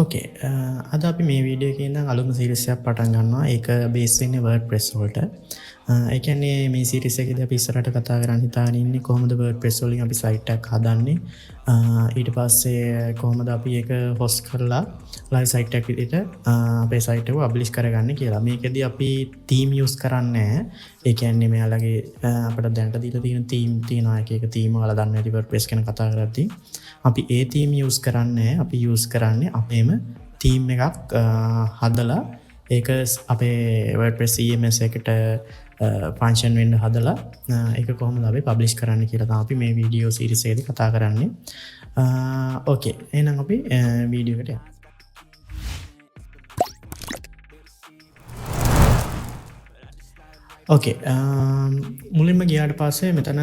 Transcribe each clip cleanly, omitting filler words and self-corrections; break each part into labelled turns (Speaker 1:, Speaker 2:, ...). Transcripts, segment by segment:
Speaker 1: ඕකේ. අද අපි මේ වීඩියෝ එකේ ඉඳන් අලුත්ම සීරීස් එකක් පටන් ගන්නවා. ඒක බේස් වෙන්නේ WordPress වලට. ඒ කියන්නේ මේ සීරීස් එකේදී අපි ඉස්සරහට කතා කරන්න හිතාගෙන ඉන්නේ කොහොමද WordPress වලින් අපි site එකක් හදන්නේ. ඊට පස්සේ කොහොමද අපි ඒක host කරලා live site එකක් විදිහට අපේ site එක publish කරගන්නේ කියලා. මේකෙදී අපි theme use කරන්නේ නැහැ. ඒ කියන්නේ මෙයාලගේ අපිට දැනට දීලා තියෙන theme තියෙනවා. එක theme වල දන්නේ නැති WordPress ගැන කතා කරද්දී අපි ඒ theme use කරන්නේ අපි use කරන්නේ අපේම theme එකක් හදලා ඒක අපේ WordPress CMS එකට function වෙන්න හදලා ඒක කොහොමද අපි publish කරන්න කියලා තමයි අපි මේ වීඩියෝ සීරීස් එකේදී කතා කරන්නේ. ඕකේ. එහෙනම් අපි වීඩියෝ එකට යමු. ඕකේ. මුලින්ම ගියාට පස්සේ මෙතන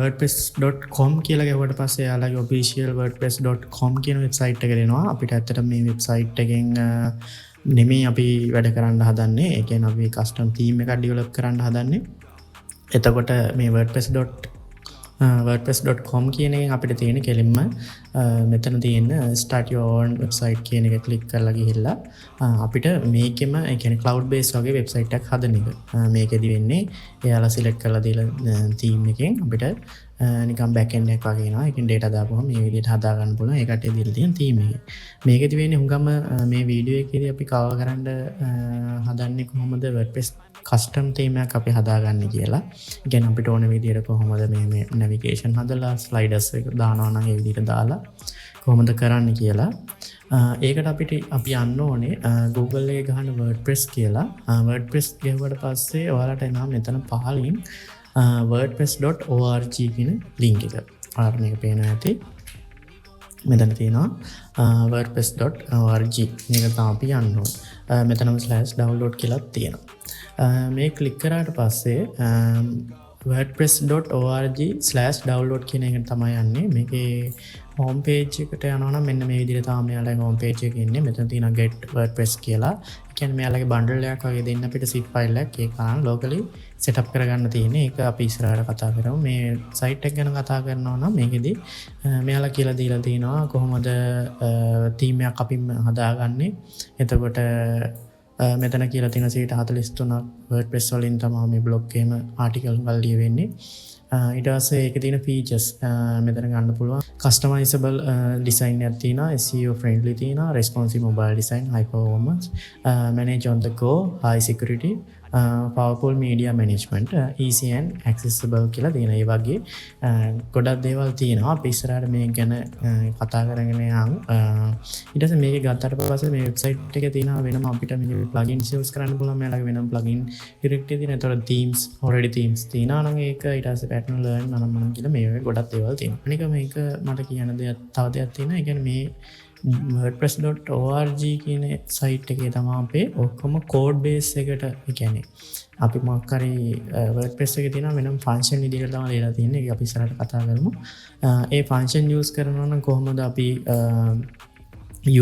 Speaker 1: wordpress.com කියලා ගැහුවට පස්සේ යාළුවගේ official wordpress.com කියන වෙබ්සයිට් එක දෙනවා. අපිට ඇත්තට මේ වෙබ්සයිට් එකෙන් නෙමෙයි අපි වැඩ කරන්න හදන්නේ. ඒ කියන්නේ අපි custom theme එකක් develop කරන්න හදන්නේ. එතකොට මේ wordpress.com කියන එකෙන් අපිට තියෙන කෙලින්ම මෙතන තියෙන start your own website කියන එක ක්ලික් කරලා ගිහිල්ලා අපිට මේකෙම ඒ කියන්නේ cloud based වගේ වෙබ්සයිට් එකක් හදන එක. මේකෙදි වෙන්නේ එයාලා select කරලා දීලා theme එකෙන් අපිට නිකන් backend එකක් වගේ එනවා. ඒකෙන් data දාපුවම මේ විදිහට හදා ගන්න පුළුවන්. ඒකට දීලා තියෙන theme එක. මේකෙදි වෙන්නේ හුඟම මේ වීඩියෝ එකේදී අපි කවර් කරන්න හදන්නේ කොහොමද WordPress custom theme එකක් අපි හදාගන්නේ කියලා. ඒ කියන්නේ අපිට ඕන විදිහට කොහොමද මේ navigation හදලා sliders එක දානවා නම් ඒ විදිහට දාලා කොහොමද කරන්න කියලා. ඒකට අපි යන්න ඕනේ Google එකේ ගහන WordPress කියලා. WordPress ගහුවට පස්සේ ඔයාලට එනවා මෙතන පහලින් wordpress.org කියන link එක. ඔයාලට මේක පේනවා ඇති. මෙතන තියෙනවා wordpress.org. මේක තමයි අපි යන්න ඕනේ. මෙතනම /download කියලා තියෙනවා. මේ ක්ලික් කරාට පස්සේ wordpress.org/download කියන එකට තමයි යන්නේ. මේකේ home page එකට යනවා නම් මෙන්න මේ විදිහට තමයි මෙයාලගේ home page එකේ ඉන්නේ. මෙතන තියෙනවා get wordpress කියලා. ඒ කියන්නේ මෙයාලගේ bundle එකක් වගේ දෙන්න අපිට zip file එකක් ඒක ගන්න locally setup කරගන්න තියෙන්නේ. ඒක අපි ඉස්සරහට කතා කරමු. මේ site එක ගැන කතා කරනවා නම් මේකෙදි මෙයාලා කියලා දීලා තිනවා කොහොමද theme එකක් අපි හදාගන්නේ. එතකොට මෙතන කියලා තියෙන 43ක් WordPress වලින් තමයි මේ blog එකේම article වල ලියවෙන්නේ. ඊට පස්සේ ඒකේ තියෙන features මෙතන ගන්න පුළුවන්. customizable design එකක් තියෙනවා, SEO friendly තියෙනවා, responsive mobile design, high performance, manage on the go, high security, powerful media management, easy and accessible කියලා තියෙනවා. ඒ වගේ ගොඩක් දේවල් තියෙනවා. අපි ඉස්සරහට මේක ගැන කතා කරගෙන යමු. ඊට පස්සේ මේක ගත්තට පස්සේ මේ වෙබ්සයිට් එකේ තියෙනවා වෙනම අපිට මේ plugins use කරන්න පුළුවන්. මේලගේ වෙනම plugin directory තියෙනවා. ඒතකොට themes already themes තියෙනවා නම් ඒක ඊට පස්සේ pattern learn අනම්මනම් කියලා මේ වගේ ගොඩක් දේවල් තියෙනවා. අනික මේක මට කියන්න දෙයක් තව දෙයක් තියෙනවා. ඒ කියන්නේ මේ wordpress.org කියන site එකේ තමයි අපේ ඔක්කොම code base එකට ඒ කියන්නේ අපි මොකක් හරි WordPress එකේ තියෙන වෙනම function විදිහකට තමයි දාලා තියෙන්නේ. ඒක අපි ඉස්සරහට කතා කරමු. ඒ function use කරනවා නම් කොහොමද අපි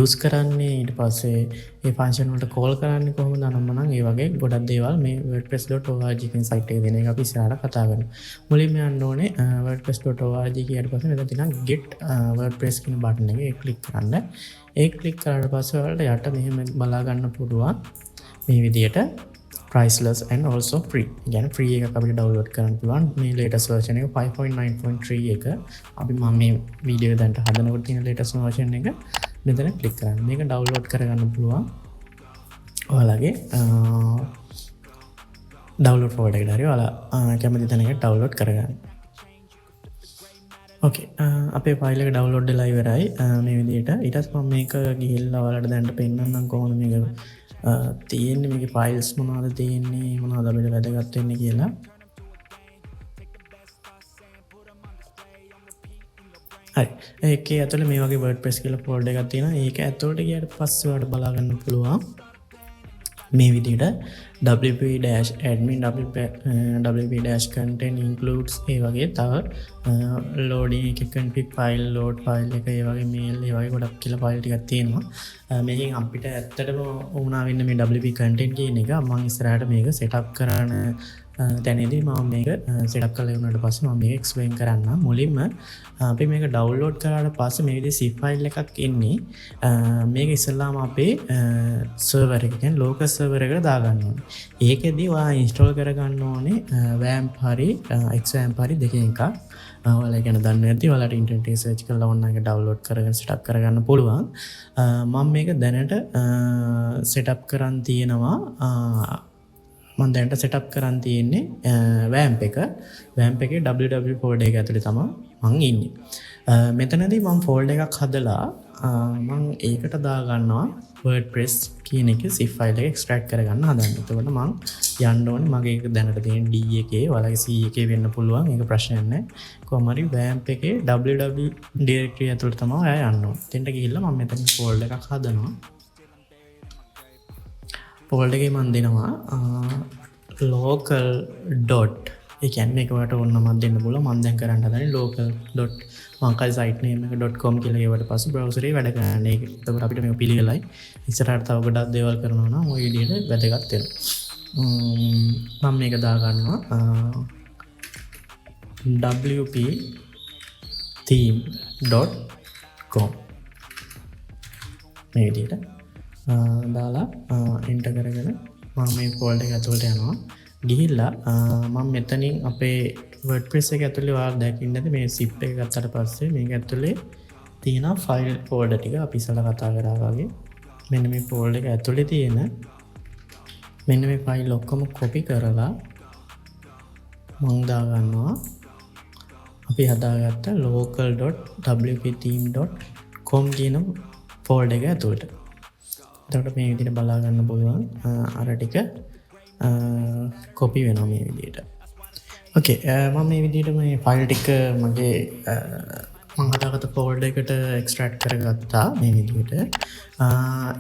Speaker 1: use කරන්නේ, ඊට පස්සේ ඒ function වලට call කරන්නේ කොහොමද අනම්මනම් ඒ වගේ ගොඩක් දේවල් මේ wordpress.org කියන site එකේ දෙන එක අපි ඉස්සරහට කතා කරමු. මුලින්ම යන්න ඕනේ wordpress.org කියට පස්සේ මෙතන තියෙනවා get wordpress කියන බටන් එක. ඒක ක්ලික් කරන්න. ඒක ක්ලික් කරාට පස්සේ ඔයාලට යට මෙහෙම බලා ගන්න පුළුවන් මේ විදියට priceless and also free. يعني free එකක් අපිට download කරන්න පුළුවන්. මේ latest version එක 5.9.3 එක. අපි මම මේ වීඩියෝ දැන්ට හදනකොට තියෙන latest version එක මෙතන ක්ලික් කරන්න. මේක download කරගන්න පුළුවන්. ඔයාලගේ download folder එකට හරි ඔයාලා කැමති තැනකට download කරගන්න. ඕකේ. අපේ ෆයිල් එක download වෙලා ඉවරයි. මේ විදිහට. ඊට පස්සේ මම මේක ගිහිල්ලා ඔයාලට දැන්ට පෙන්නන්නම් කොහොමද මේක තියෙන්නේ, මේකේ ෆයිල්ස් මොනවද තියෙන්නේ, මොනවද අපිට වැදගත් වෙන්නේ කියලා. හරි. ඒකේ ඇතුලේ මේ වගේ WordPress කියලා ෆෝල්ඩර් එකක් තියෙනවා. ඒක ඇතුලට ගියාට පස්සේ ඔයාලට බලා ගන්න පුළුවන් මේ විදිහට wp-admin wp-content includes ඒ වගේ තව loading එක config file load file එක ඒ වගේ mail ඒ වගේ ගොඩක් කියලා file ටිකක් තියෙනවා. මේකෙන් අපිට ඇත්තටම වුණා වෙන්නේ මේ wp content කියන එක මම ඉස්සරහට මේක setup කරන තැනේදී මම මේක සෙටප් කරලා ඉවරනට පස්සේ මම මේක එක්ස්ප්ලেইন කරන්න. මුලින්ම අපි මේක ඩවුන්ලෝඩ් කරාට පස්සේ මේ විදිහේ zip file එකක් එන්නේ. මේක ඉස්සෙල්ලාම අපේ සර්වර් එක කියන්නේ ලෝකල් සර්වර් එකට දාගන්න ඕනේ. ඒකෙදී ඔයා ඉන්ස්ටෝල් කරගන්න ඕනේ WAMP හරි XWAMP හරි දෙකෙන් එකක්. ඔයාලා ගැන දන්නේ නැති ඔයාලට ඉන්ටර්නෙට් එකේ සර්ච් කරලා ඕන එක ඩවුන්ලෝඩ් කරගෙන සෙටප් කරගන්න පුළුවන්. මම මේක දැනට සෙටප් කරන් තියෙනවා. මම දැනට සෙටප් කරන් තියෙන්නේ WAMP එක. WAMP එකේ www ෆෝල්ඩර් එක ඇතුලේ තමයි මම ඉන්නේ. මෙතනදී මම ෆෝල්ඩර් එකක් හදලා මම ඒකට දාගන්නවා WordPress කියන එකේ zip file එක extract කරගන්න හදන්නේ. එතකොට මම යන්න ඕනේ මගේ එක දැනට තියෙන D එකේ වලගේ C එකේ වෙන්න පුළුවන්. ඒක ප්‍රශ්නයක් නැහැ. කොහොම හරි WAMP එකේ www directory ඇතුළට තමයි ආය යන්න ඕනේ. එතෙන්ට ගිහිල්ලා මම මෙතන ෆෝල්ඩර් එකක් හදනවා. ෆෝල්ඩර් එකේ මම දෙනවා local dot ඒ කියන්නේ මේක වට ඕන නමක් දෙන්න පුළුවන්. මම දැන් කරන්න හදන්නේ local dot මම කල් site name එක .com කියලා ඒවට පස්සේ browser එකේ වැඩ කරන්න. ඒක එතකොට අපිට මේක පිළිගලයි. ඉස්සරහට තව ගොඩක් දේවල් කරනවා නම් ওই විදිහට වැදගත් වෙනවා. මම මේක දා ගන්නවා wp-theme.com මේ විදිහට දාලා enter කරගෙන මම මේ ෆෝල්ඩර් එක ඇතුළට යනවා. ගිහිල්ලා මම මෙතනින් අපේ WordPress එක ඇතුලේ ඔයාලා දැකින්න ඇති මේ zip එක ගත්තට පස්සේ මේක ඇතුලේ තියෙන ෆයිල් ෆෝල්ඩර් ටික අපි ඉස්සලා කතා කරා වගේ මෙන්න මේ ෆෝල්ඩර් එක ඇතුලේ තියෙන මෙන්න මේ ෆයිල් ඔක්කොම කොපි කරලා මම දා ගන්නවා අපි හදාගත්ත local.wp-theme.com කියන ෆෝල්ඩර් එක ඇතුලට. එතකොට මේ විදිහට බලා ගන්න පුළුවන් අර ටික කොපි වෙනවා මේ විදිහට. ඕකේ මම මේ විදිහට මේ ෆයිල් ටික මගේ මම හදාගත්ත ෆෝල්ඩර් එකට එක්ස්ට්‍රැක්ට් කරගත්තා මේ විදිහට.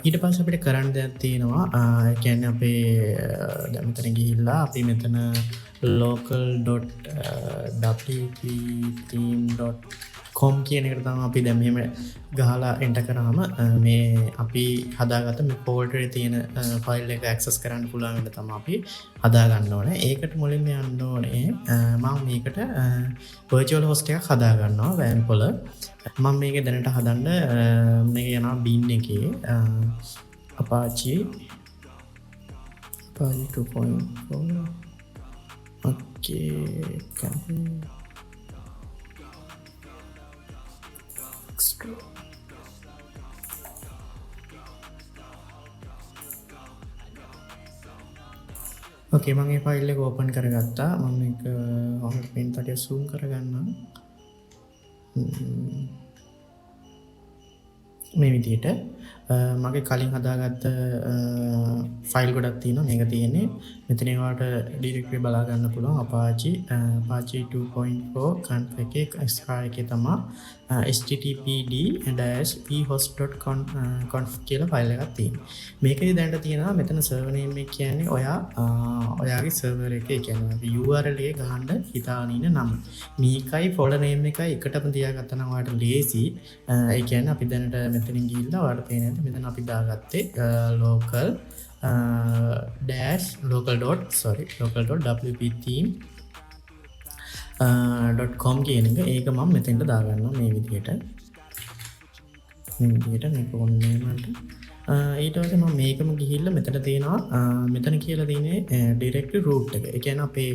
Speaker 1: ඊට පස්සේ අපිට කරන්න දෙයක් තියෙනවා. ඒ කියන්නේ අපේ දැන් මෙතන ගිහිල්ලා අපි මෙතන local.wp-theme.com කියන එකට තමයි අපි දැන් මෙහෙම ගහලා එන්ටර් කරාම මේ අපි හදාගත්ත මේ ෆෝල්ඩර් එකේ තියෙන ෆයිල් එක ඇක්සස් කරන්න පුළුවන් වෙන තමයි අපි හදා ගන්න ඕනේ. ඒකට මුලින්ම යන්න ඕනේ මම මේකට virtual host එකක් හදා ගන්නවා WAMP වල. මම මේක දැනට හදන්න මේක යනවා bin එකේ Apache 2.4 okay ඕකේ මම මේ ෆයිල් එක ඕපන් කරගත්තා. මම මේක ඔයාලට පෙන් තටිය zoom කරගන්නම්. මේ විදිහට මගේ කලින් හදාගත්ත ෆයිල් ගොඩක් තියෙනවා. මේක තියෙන්නේ මෙතන ඒවට ඩිරෙක්ටරි බලා ගන්න පුළුවන් Apache 2.4 conf එකේ extra එකේ තමයි httpd-vhost.conf කියලා ෆයිල් එකක් තියෙනවා. මේකේ දැනට තියෙනවා මෙතන server name එක කියන්නේ ඔයාගේ server එකේ කියන්නේ URL එක ගහන්න හිතාගෙන ඉන්න නම. මේකයි folder name එකයි එකටම තියාගත්තා නම් ඔයාලට ලේසි. ඒ කියන්නේ අපි දැනට මෙතනින් ගිහිල්ලා ඔයාලට පේන හැටි මෙතන අපි දාගත්තේ local.wp-theme.com කියන එක. ඒක මම මෙතෙන්ට දාගන්නවා මේ විදිහට. මේක ඕනේ මට. ඊට පස්සේ මම මේකම ගිහිල්ලා මෙතන තියෙනවා මෙතන කියලා තියෙන්නේ directory root එක. ඒ කියන්නේ අපේ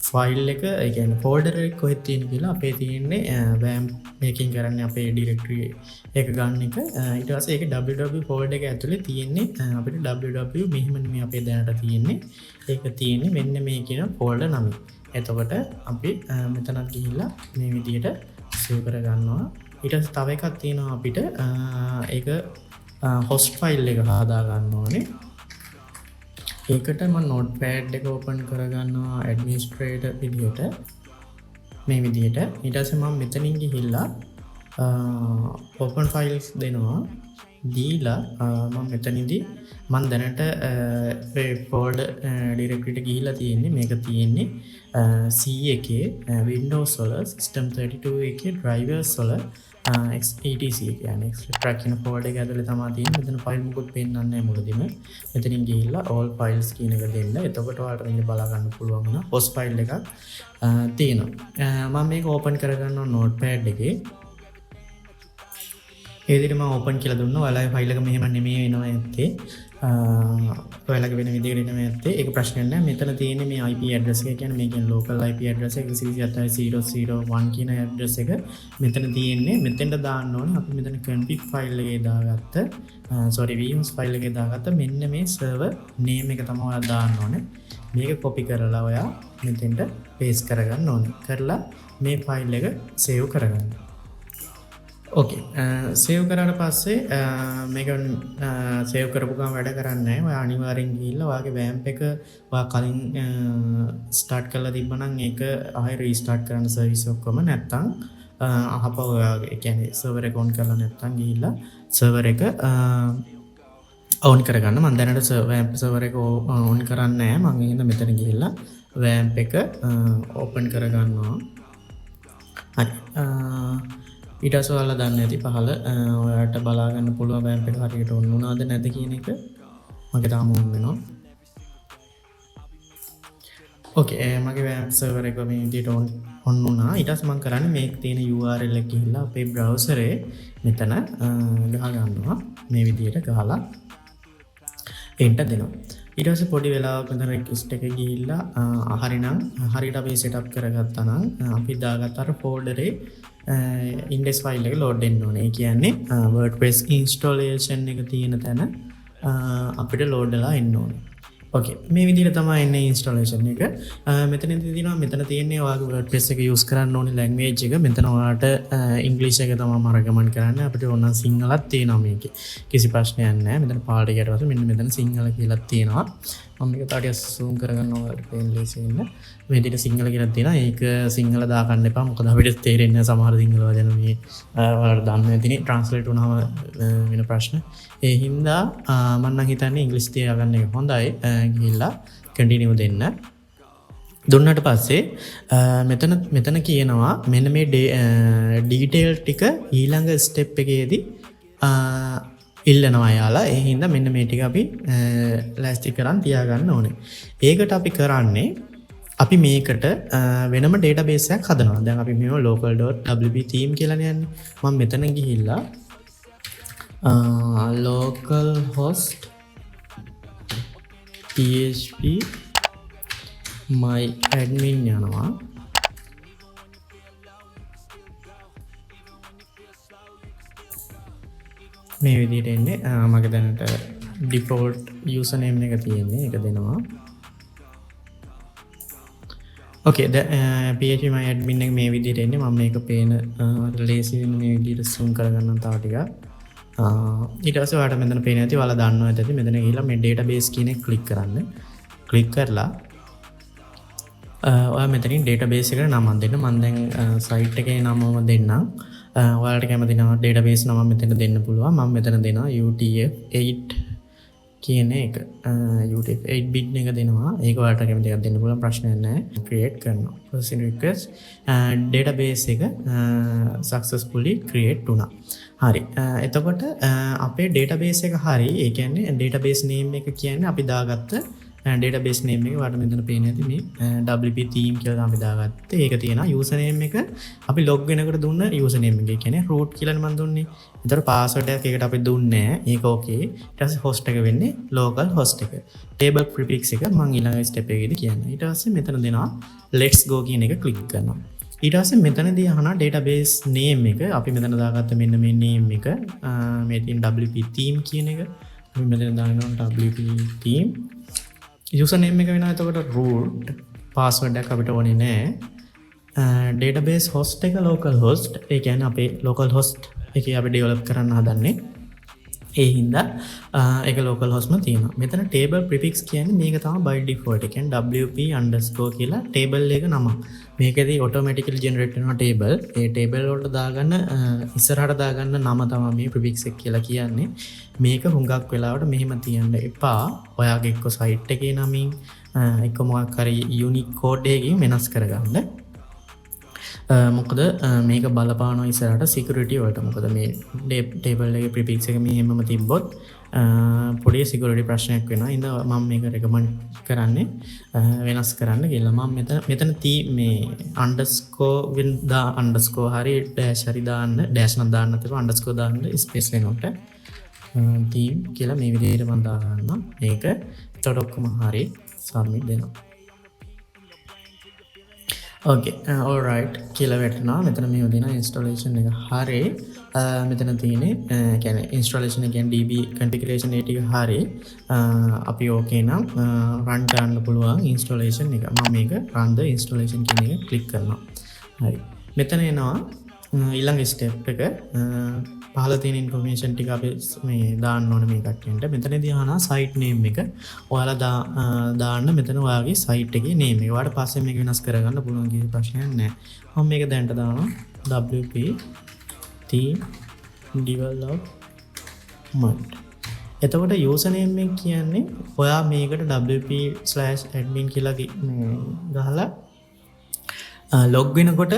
Speaker 1: ෆයිල් එක ඒ කියන්නේ folder එක කොහෙද තියෙන්නේ කියලා අපේ තියෙන්නේ WAMP මේකින් කරන්නේ අපේ directory එක ගන්න එක. ඊට පස්සේ ඒක www folder එක ඇතුලේ තියෙන්නේ අපිට www මෙහෙම නෙමෙයි අපේ දැනට තියෙන්නේ. ඒක තියෙන්නේ මෙන්න මේ කියන folder නම. එතකොට අපි මෙතනත් ගිහිල්ලා මේ විදිහට save කර ගන්නවා. ඊට පස්සේ තව එකක් තියෙනවා අපිට ඒක host file එක හදා ගන්න ඕනේ. ඒකට මම notepad එක open කරගන්නවා administrator විදියට මේ විදියට. ඊට පස්සේ මම මෙතනින් ගිහිල්ලා open files දෙනවා. දීලා මම මෙතනදී මම දැනට ෆෝල්ඩර් ඩිරෙක්ටරියට ගිහිල්ලා තියෙන්නේ. මේක තියෙන්නේ C එකේ Windows වල System 32 එකේ drivers වල etc කියන්නේ extract කියන ෆෝල්ඩර් එක ඇතුලේ තමයි තියෙන්නේ. මෙතන ෆයිල් මොකුත් පෙන්නන්නේ නැහැ මුලදීම. මෙතනින් ගිහිල්ලා all files කියන එක දෙන්න. එතකොට ඔයාලට මේක බලා ගන්න පුළුවන් වෙනවා. host file එකක් තියෙනවා. මම මේක ඕපන් කරගන්නවා notepad එකේ. ඒ විදිහට මම ඕපන් කියලා දුන්නා. ඔයාලගේ ෆයිල් එක මෙහෙම නෙමෙයි වෙනවා ඇත්තේ. ඔයාලගේ වෙන විදිහකට නෙමෙයි ඇත්තේ. ඒක ප්‍රශ්නයක් නෑ. මෙතන තියෙන්නේ මේ IP address එක. කියන්නේ මේකෙන් local IP address එක 128.0.0.1 කියන address එක මෙතන තියෙන්නේ. මෙතෙන්ට දාන්න ඕනේ. අපි මෙතන config file එකේ දාගත්ත vhost file එකේ දාගත්ත මෙන්න මේ server name එක තමයි ඔයා දාන්න ඕනේ. මේක copy කරලා ඔයා මෙතෙන්ට paste කරගන්න ඕනේ. කරලා මේ file එක save කරගන්න. ඕකේ සේව් කරාට පස්සේ මේක සේව් කරපු ගමන් වැඩ කරන්නේ නැහැ. ඔයා අනිවාර්යෙන් ගිහිල්ලා ඔයාගේ WAMP එක ඔයා කලින් ස්ටාර්ට් කරලා තිබ්බනම් ඒක ආයෙ රීස්ටාර්ට් කරන්න සර්විස් ඔක්කොම නැත්තම් අහපව ඔයාගේ ඒ කියන්නේ සර්වර් එක ඔන් කරලා නැත්තම් ගිහිල්ලා සර්වර් එක ඔන් කරගන්න. මම දැනට WAMP සර්වර් එක ඔන් කරන්නේ නැහැ. මම ඉතින් මෙතන ගිහිල්ලා WAMP එක ඕපන් කරගන්නවා. හරි ඊට පස්සේ ඔයාලා දන්නේ නැති පහළ ඔයාලට බලා ගන්න පුළුවන් WAMP එක හරියට ඔන් වුණාද නැද්ද කියන එක. මගේ තාම ඔන් වෙනවා. ඕකේ මගේ WAMP සර්වර් එක මේ විදිහට ඔන් වුණා. ඊට පස්සේ මම කරන්නේ මේක තියෙන URL එක ගිහිල්ලා අපේ browser මෙතන ගහ ගන්නවා. මේ විදිහට ගහලා enter දෙනවා. ඊට පස්සේ පොඩි වෙලාවක මෙතන request එකේ ගිහිල්ලා හරිනම් හරියට අපි setup කරගත්තා නම් අපි දාගත්ත අර folder index file එක load වෙන්න ඕනේ. ඒ කියන්නේ WordPress installation එක තියෙන තැන අපිට load වෙලා එන්න ඕනේ. ඕකේ මේ විදිහට තමයි එන්නේ installation එක. මෙතනදී තියෙනවා මෙතන තියෙන්නේ ඔයාගේ WordPress එක use කරන්න ඕනේ language එක. මෙතන ඔයාලට English එක තමයි මම recommend කරන්නේ. අපිට ඕන නම් සිංහලත් තියෙනවා මේකේ. කිසි ප්‍රශ්නයක් නැහැ. මෙතන පාඩ එකට පස්සේ මෙන්න මෙතන සිංහල කියලා තියෙනවා. මම මේක තාටිය zoom කරගන්න ඔයාලට පේන්න ලේසි වෙන්න. මේ විදිහට සිංහල කියලා තියෙනවා. ඒක සිංහල දාගන්න එපා. මොකද අපිට තේරෙන්නේ නැහැ සමහර සිංහල වචන මේ ඔයාලට දන්නේ නැතිනේ translate වුණාම වෙන ප්‍රශ්න. ඒ හින්දා මම නම් හිතන්නේ ඉංග්‍රීසි තියාගන්න එක හොඳයි. ගිහිල්ලා continue දෙන්න. දුන්නාට පස්සේ මෙතන කියනවා මෙන්න මේ detail ටික ඊළඟ step එකේදී ඉල්ලනවා යාලා. ඒ හින්දා මෙන්න මේ ටික අපි ලෑස්ති කරන් තියාගන්න ඕනේ. ඒකට අපි කරන්නේ අපි මේකට වෙනම database එකක් හදනවා. දැන් අපි මේව local.wp theme කියලානේ යන්නේ. මම මෙතන ගිහිල්ලා localhost php my admin යනවා. මේ විදිහට එන්නේ මගේ දැනට default username එක තියෙන්නේ. ඒක දෙනවා. ඕකේ php my admin එක මේ විදිහට එන්නේ. මම මේක පේන ලේසි වෙන මේ විදිහට zoom කරගන්නම් තව ටිකක්. ඊට පස්සේ ඔයාලට මෙතන පේන්නේ නැති ඔයාලා දන්නවා ඇති. මෙතන ගිහිල්ලා මේ database කියන එක ක්ලික් කරන්න. ක්ලික් කරලා ඔයා මෙතනින් database එකට නමක් දෙන්න. මම දැන් site එකේ නමම දෙන්නම්. ඔයාලට කැමති නම් database නම මෙතන දෙන්න පුළුවන්. මම මෙතන දෙනවා UTF-8 කියන එක. UTF-8 bit එක දෙනවා. ඒක ඔයාලට කැමති එකක් දෙන්න පුළුවන් ප්‍රශ්නයක් නැහැ. create කරනවා. process request database එක successfully create වුණා. හරි. එතකොට අපේ database එක හරි. ඒ කියන්නේ database name එක කියන්නේ අපි දාගත්ත database name එක ඔයාලට මෙතන පේන්නේ නැති මේ WP theme කියලා අපි දාගත්තේ. ඒක තියෙනවා. username එක අපි log වෙනකොට දුන්න username එක. ඒ කියන්නේ root කියලානේ මම දුන්නේ. ඒතර password එකක් ඒකට අපි දුන්නේ නැහැ. ඒක okay. ඊට පස්සේ host එක වෙන්නේ local host එක. table prefix එක මම ඊළඟ step එකේදී කියන්නේ. ඊට පස්සේ මෙතන දෙනවා let's go කියන එක click කරනවා. ඊට පස්සේ මෙතනදී අහනවා database name එක. අපි මෙතන දාගත්ත මෙන්න මේ name එක මේ තියෙන WP theme කියන එක. අපි මෙතන දානවා WP theme. username එක වෙනවා එතකොට root. password එක අපිට ඕනේ නැහැ. database host එක local host. ඒ කියන්නේ අපේ local host එකේ අපි develop කරන්න හදන්නේ. ඒ හින්දා එක ලෝකල් හොස්ම තියෙනවා. මෙතන ටේබල් ප්‍රිෆික්ස් කියන්නේ මේක තමයි by default. ඒ කියන්නේ wp_ කියලා ටේබල් එක නම. මේකෙදි automatically generate වෙනවා ටේබල්. ඒ ටේබල් වලට දාගන්න ඉස්සරහට දාගන්න නම තමයි මේ ප්‍රිෆික්ස් එක කියලා කියන්නේ. මේක හුඟක් වෙලාවට මෙහෙම තියන්න එපා. ඔයාගේ එක්ක සයිට් එකේ නමින් එක්ක මොකක් හරි යුනික් කෝඩ් එකකින් වෙනස් කරගන්න. මොකද මේක බලපාන ඉස්සරට සිකරිටි වලට. මොකද මේ ටේබල් එක ප්‍රිෆික්ස් එක මෙහෙමම තිබ්බොත් පොඩි සිකරිටි ප්‍රශ්නයක් වෙනවා. ඉතින් මම මේක රෙකමන්ඩ් කරන්නේ වෙනස් කරන්න කියලා. මම මෙතන මේ අන්ඩර්ස්කෝර් වින්දා අන්ඩර්ස්කෝර් හරි ඩෑෂ් හරි දාන්න ඩෑෂ් නම් දාන්න තිබුණා අන්ඩර්ස්කෝර් දාන්න ස්පේස් වෙනකොට තීම් කියලා මේ විදිහට මම දාගන්නවා. මේක එතකොට ඔක්කොම හරි සබ්මිට් දෙනවා. ඕකේ alright කියලා වැටෙනවා. මෙතන මේ වදින ඉන්ස්ටොලේෂන් එක හරි. මෙතන තියෙන්නේ කියන්නේ ඉන්ස්ටොලේෂන් එක කියන්නේ DB configuration ඒ ටික හරි. අපි ඕකේ නම් run කරන්න පුළුවන් ඉන්ස්ටොලේෂන් එක. මම මේක run the installation කියන එක ක්ලික් කරනවා. හරි. මෙතන එනවා ඊළඟ ස්ටෙප් එක. පහළ තියෙන ඉන්ෆර්මේෂන් ටික අපි මේ දාන්න ඕනේ මේ කට්ටියට. මෙතනදී අහනවා site name එක. ඔයාලා දාන්න මෙතන ඔයාගේ site එකේ name එක. ඊට පස්සේ මේක වෙනස් කරගන්න පුළුවන් කිසි ප්‍රශ්නයක් නැහැ. මම මේක දැන්ට දානවා WP team development. එතකොට user name එක කියන්නේ ඔයා මේකට wp/admin කියලා ගහලා log වෙනකොට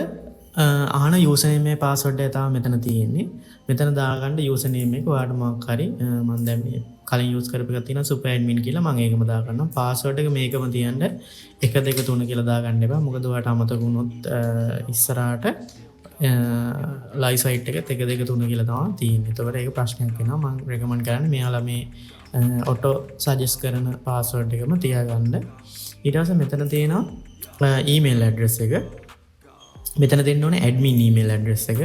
Speaker 1: ආන යූසර්නේම් එකේ පාස්වර්ඩ් එක තමයි මෙතන තියෙන්නේ. මෙතන දාගන්න යූසර්නේම් එක ඔයාලට මොකක් හරි මම දැන් මේ කලින් යූස් කරපු එකක් තියෙනවා super admin කියලා. මම ඒකම දාගන්නවා. පාස්වර්ඩ් එක මේකම තියන්න 1 2 3 කියලා දාගන්න එපා. මොකද ඔයාලට අමතක වුණොත් ඉස්සරහට ලයිව් සයිට් එකත් 1 2 3 කියලා තමයි තියෙන්නේ. ඒතකොට ඒක ප්‍රශ්නයක් වෙනවා. මම රෙකමන්ඩ් කරන්නේ මෙයාලා මේ ඔටෝ සජෙස්ට් කරන පාස්වර්ඩ් එකම තියාගන්න. ඊට පස්සේ මෙතන තියෙනවා ඊමේල් ඇඩ්‍රස් එක. මෙතන දෙන්න ඕනේ admin email address එක.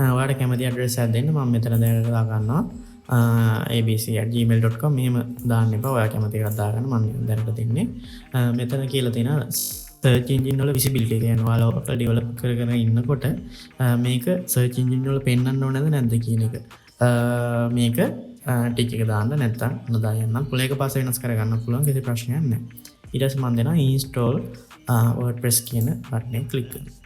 Speaker 1: ඔයාලට කැමති address එකක් දෙන්න. මම මෙතන දැන් දාගන්නවා abc@gmail.com. මෙහෙම දාන්න එපා. ඔයා කැමති එකක් දාගන්න. මම දැනට දෙන්නේ. මෙතන කියලා තියෙනවා search engine වල visibility කියන්නේ ඔයාලා develop කරගෙන ඉන්නකොට මේක search engine වල පෙන්වන්න ඕනද නැද්ද කියන එක. මේක ටික් එක දාන්න නැත්නම් නොදා යන්න. පුළුවන් එක පස්සේ වෙනස් කරගන්න පුළුවන්. කිසි ප්‍රශ්නයක් නැහැ. ඊට පස්සේ මම දෙනවා install WordPress කියන බටන් එක ක්ලික් කරනවා.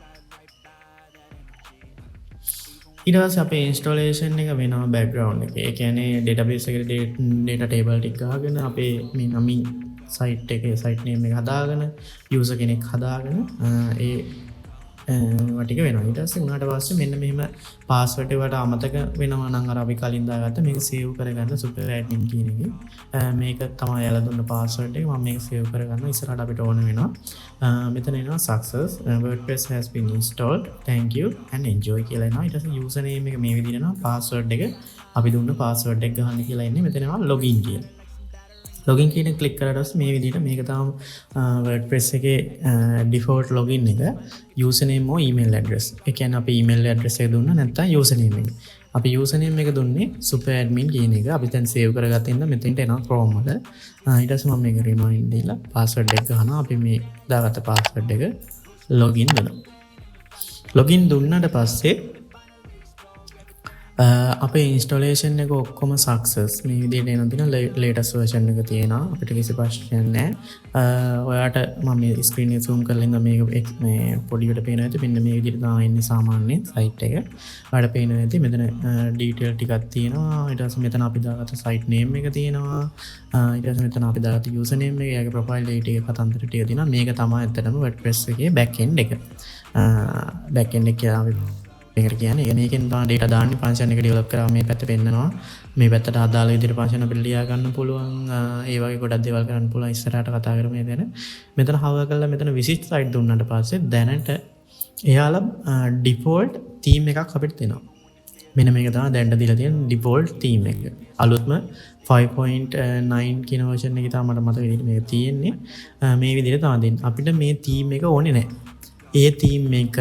Speaker 1: ඊට පස්සේ අපේ ඉන්ස්ටොලේෂන් එක වෙනවා බෑග්ග්‍රවුන්ඩ් එකේ. ඒ කියන්නේ database එකට data table ටික ගහගෙන අපේ මේ නමින් site එකේ site name එක හදාගෙන user කෙනෙක් හදාගෙන ඒ ටික වෙනවා. ඊට පස්සේ උනාට පස්සේ මෙන්න මෙහෙම password එකට අමතක වෙනවා නම් අර අපි කලින් දාගත්ත මේක save කරගන්න super admin කියන එකේ. මේක තමයි යාලා දුන්න password එක. මම මේක save කරගන්නවා. ඉස්සරහට අපිට ඕන වෙනවා. මෙතන එනවා success WordPress has been installed thank you and enjoy කියලා එනවා. ඊට පස්සේ user name එක මේ විදිහට එනවා. password එක අපි දුන්න password එක ගහන්න කියලා එන්නේ. මෙතන එනවා login කියලා. login කියන එක click කරලා ඊට මේ විදිහට මේක තමයි WordPress එකේ default login එක. username or email address. ඒ කියන්නේ අපි email address එක දුන්නා නැත්නම් username එක. අපි username එක දුන්නේ super admin කියන එක. අපි දැන් save කරගත්ත ඉඳන් මෙතෙන්ට එනවා Chrome වල. ඊට පස්සේ මම මේක remind දීලා password එක ගහනවා. අපි මේ දාගත්ත password එක login වෙනවා. login දුන්නාට පස්සේ අපේ ඉන්ස්ටොලේෂන් එක ඔක්කොම සක්සස්. මේ විදිහට එන දින ලේටස්ට් version එක තියෙනවා. අපිට කිසි ප්‍රශ්නයක් නැහැ. ඔයාට මම මේ ස්ක්‍රීන් එක zoom කරලා ඉඳන් මේක මේ පොඩියට පේනවා ඇති. මෙන්න මේ විදිහට තමයි එන්නේ සාමාන්‍ය site එක. ඔයාලට පේනවා ඇති මෙතන detail ටිකක් තියෙනවා. ඊට පස්සේ මෙතන අපි දාගත්ත site name එක තියෙනවා. ඊට පස්සේ මෙතන අපි දාගත්ත user name එක, යාගේ profile data එක, කතන්දර ටික තියෙනවා. මේක තමයි ඇත්තටම WordPress එකේ backend එක. backend එක කියලා අපි මේකට කියන්නේ මේකෙන් තමයි data දාන්නේ. ෆන්ක්ෂන් එක ඩෙවලොප් කරාම මේ පැත්ත පෙන්නනවා. මේ පැත්තට අදාළ විදිහට ෆන්ක්ෂන් අපිට ලියා ගන්න පුළුවන්. ඒ වගේ ගොඩක් දේවල් කරන්න පුළුවන්. ඉස්සරහට කතා කරමු මේ ගැන. මෙතන හව කරලා මෙතන visit site දුන්නාට පස්සේ දැනට එයාලා default theme එකක් අපිට දෙනවා. මෙන්න මේක තමයි දැනට දීලා තියෙන default theme එක. අලුත්ම 5.9 කියන version එකේ තමයි මට මතක විදිහට මේක තියෙන්නේ. මේ විදිහට තමයි දෙන්නේ. අපිට මේ theme එක ඕනේ නැහැ. ඒ theme එක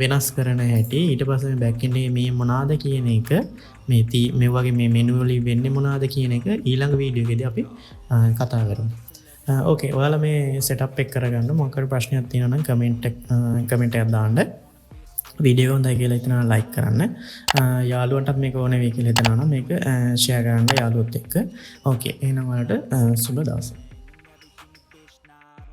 Speaker 1: වෙනස් කරන හැටි ඊට පස්සේ backend එකේ මේ මොනවාද කියන එක මේ වගේ මේ manually වෙන්නේ මොනවාද කියන එක ඊළඟ වීඩියෝ එකේදී අපි කතා කරමු. ඕකේ ඔයාලා මේ setup එක කරගන්න මොකක් හරි ප්‍රශ්නයක් තියෙනවා නම් comment එකක් දාන්න. වීඩියෝ හොඳයි කියලා හිතනවා ලයික් කරන්න. යාළුවන්ටත් මේක ඕන වෙයි කියලා හිතනවා නම් මේක ෂෙයා කරන්න යාළුවොත් එක්ක. ඕකේ. එහෙනම් ඔයාලට සුබ දවසක්.